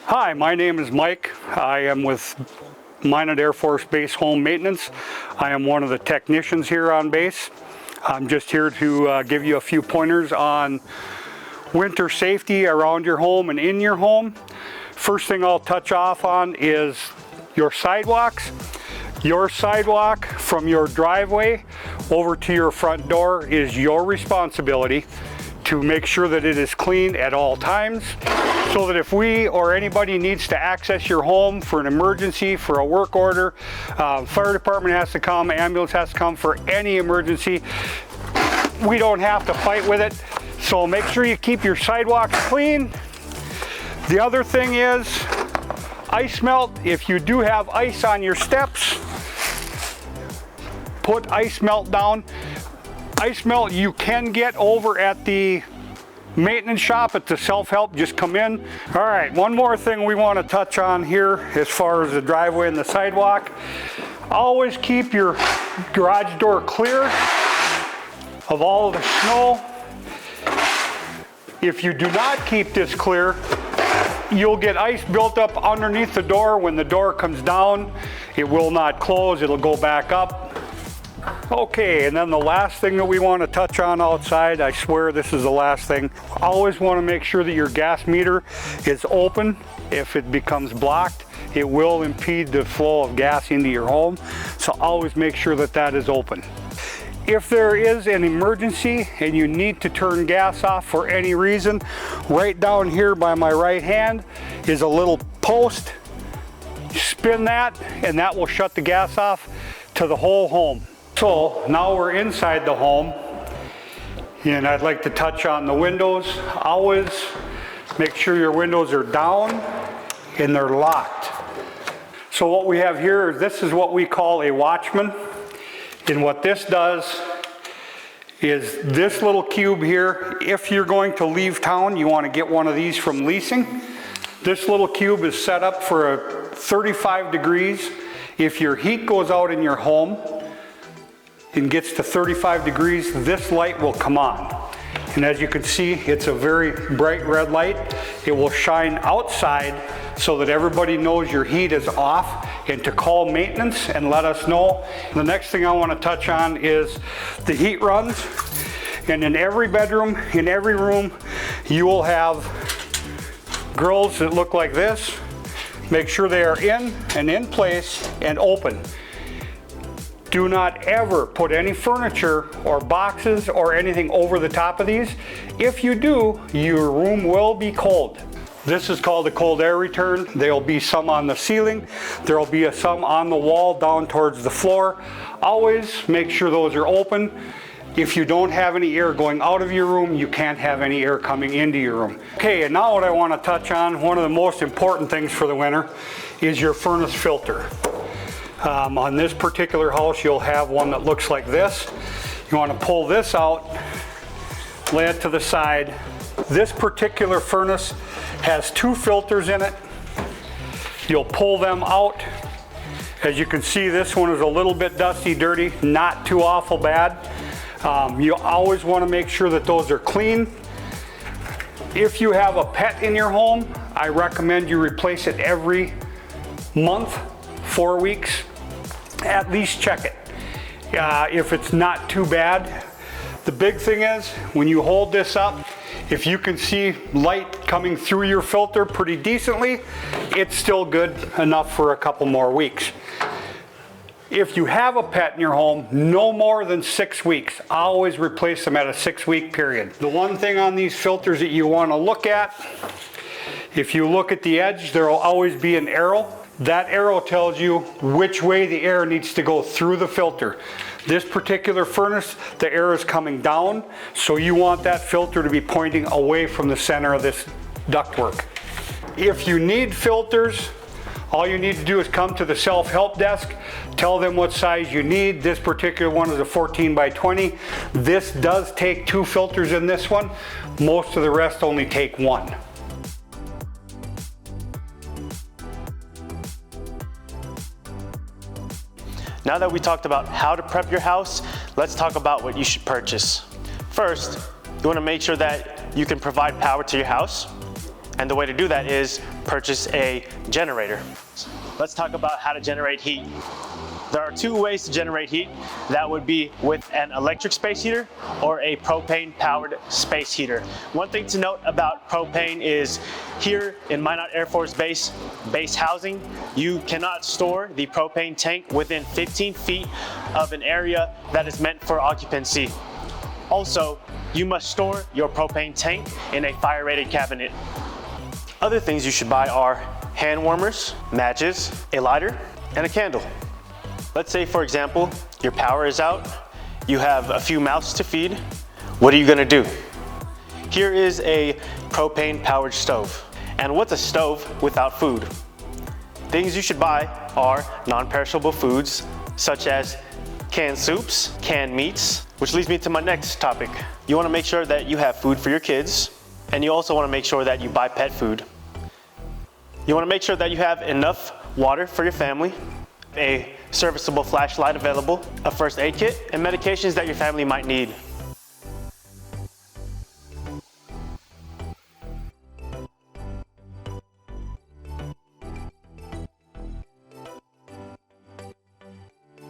Hi, my name is Mike. I am with Minot Air Force Base Home Maintenance. I am one of the technicians here on base. I'm just here to give you a few pointers on winter safety around your home and in your home. First thing I'll touch off on is your sidewalks. Your sidewalk from your driveway over to your front door is your responsibility to make sure that it is clean at all times, so that if we or anybody needs to access your home for an emergency, for a work order, fire department has to come, ambulance has to come for any emergency, we don't have to fight with it. So make sure you keep your sidewalks clean. The other thing is ice melt. If you do have ice on your steps, put ice melt down. Ice melt you can get over at the maintenance shop at the self-help. Just come in. All right, one more thing we want to touch on here as far as the driveway and the sidewalk. Always keep your garage door clear of all of the snow. If you do not keep this clear, you'll get ice built up underneath the door. When the door comes down, it will not close, it'll go back up. Okay, and then the last thing that we want to touch on outside, I swear this is the last thing. Always want to make sure that your gas meter is open. If it becomes blocked, it will impede the flow of gas into your home. So always make sure that that is open. If there is an emergency and you need to turn gas off for any reason, right down here by my right hand is a little post. Spin that and that will shut the gas off to the whole home. So now we're inside the home, and I'd like to touch on the windows. Always make sure your windows are down and they're locked. So what we have here, this is what we call a watchman. And what this does is this little cube here, if you're going to leave town, you want to get one of these from leasing. This little cube is set up for 35 degrees. If your heat goes out in your home and gets to 35 degrees, this light will come on. And as you can see, it's a very bright red light. It will shine outside so that everybody knows your heat is off and to call maintenance and let us know. The next thing I want to touch on is the heat runs. And in every bedroom, in every room, you will have grills that look like this. Make sure they are in place and open. Do not ever put any furniture or boxes or anything over the top of these. If you do, your room will be cold. This is called a cold air return. There'll be some on the ceiling. There'll be some on the wall down towards the floor. Always make sure those are open. If you don't have any air going out of your room, you can't have any air coming into your room. Okay, and now what I want to touch on, one of the most important things for the winter, is your furnace filter. On this particular house, you'll have one that looks like this. You want to pull this out, lay it to the side. This particular furnace has two filters in it. You'll pull them out. As you can see, this one is a little bit dusty, dirty, not too awful bad. You always want to make sure that those are clean. If you have a pet in your home, I recommend you replace it every month, 4 weeks. At least check it. If it's not too bad. The big thing is, when you hold this up, if you can see light coming through your filter pretty decently, it's still good enough for a couple more weeks. If you have a pet in your home, no more than 6 weeks. Always replace them at a 6-week period. The one thing on these filters that you want to look at, if you look at the edge, there will always be an arrow. That arrow tells you which way the air needs to go through the filter. This particular furnace, the air is coming down, so you want that filter to be pointing away from the center of this ductwork. If you need filters, all you need to do is come to the self-help desk, tell them what size you need. This particular one is a 14 by 20. This does take 2 filters in this one. Most of the rest only take 1. Now that we talked about how to prep your house, let's talk about what you should purchase. First, you want to make sure that you can provide power to your house. And the way to do that is purchase a generator. Let's talk about how to generate heat. There are two ways to generate heat. That would be with an electric space heater or a propane-powered space heater. One thing to note about propane is here in Minot Air Force Base housing, you cannot store the propane tank within 15 feet of an area that is meant for occupancy. Also, you must store your propane tank in a fire-rated cabinet. Other things you should buy are hand warmers, matches, a lighter, and a candle. Let's say, for example, your power is out, you have a few mouths to feed. What are you gonna do? Here is a propane-powered stove. And what's a stove without food? Things you should buy are non-perishable foods, such as canned soups, canned meats, which leads me to my next topic. You wanna make sure that you have food for your kids, and you also wanna make sure that you buy pet food. You wanna make sure that you have enough water for your family, a serviceable flashlight available, a first aid kit, and medications that your family might need.